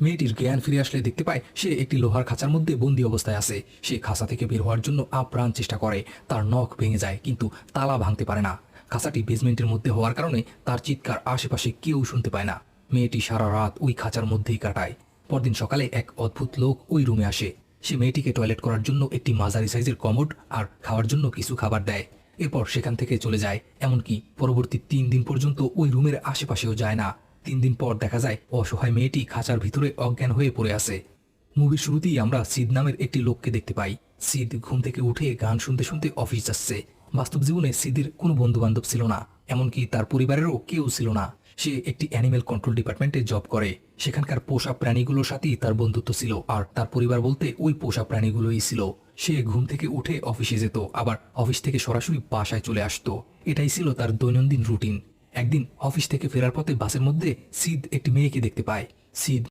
মেয়েটির জ্ঞান ফিরে আসলে দেখতে পায় সে একটি লোহার খাঁচার মধ্যে বন্দী অবস্থায় আছে। সে খাঁচা থেকে বের হওয়ার জন্য আপ্রাণ চেষ্টা করে। তার নখ ভেঙে যায় কিন্তু তালা ভাঙতে পারে না। খাঁচাটি বেসমেন্টের মধ্যে হওয়ার কারণে তার চিৎকার আশেপাশে কেউ শুনতে পায় না। মেয়েটি সারা রাত ওই খাঁচার মধ্যেই কাটায়। পরদিন সকালে এক অদ্ভুত লোক ওই রুমে আসে। সে মেয়েটিকে টয়লেট করার জন্য একটি মাঝারি সাইজের কমোড আর খাওয়ার জন্য কিছু খাবার দেয়। এরপর সেখান থেকে চলে যায়। এমনকি পরবর্তী 3 দিন পর্যন্ত ওই রুমের আশেপাশেও যায় না। 3 দিন পর দেখা যায় অসহায় মেয়েটি খাঁচার ভিতরে অজ্ঞান হয়ে পড়ে আছে। মুভির শুরুতেই আমরা সিদ নামের একটি লোককে দেখতে পাই। সিদ ঘুম থেকে উঠে গান শুনতে শুনতে অফিস যাচ্ছে। বাস্তব জীবনে সিদের কোনো বন্ধু বান্ধব ছিল না, এমনকি তার পরিবারেরও কেউ ছিল না। সে একটি অ্যানিমেল কন্ট্রোল ডিপার্টমেন্টে জব করে। সেখানকার পোষা প্রাণীগুলোর সাথেই তার বন্ধুত্ব ছিল, আর তার পরিবার বলতে ওই পোষা প্রাণীগুলোই ছিল। সে ঘুম থেকে উঠে অফিসে যেত, আবার অফিস থেকে সরাসরি বাসায় চলে আসতো। এটাই ছিল তার দৈনন্দিন রুটিন। একদিন অফিস থেকে ফেরার পথে বাসের মধ্যে সিদ একটি মেয়েকে দেখতে পায়। সিদ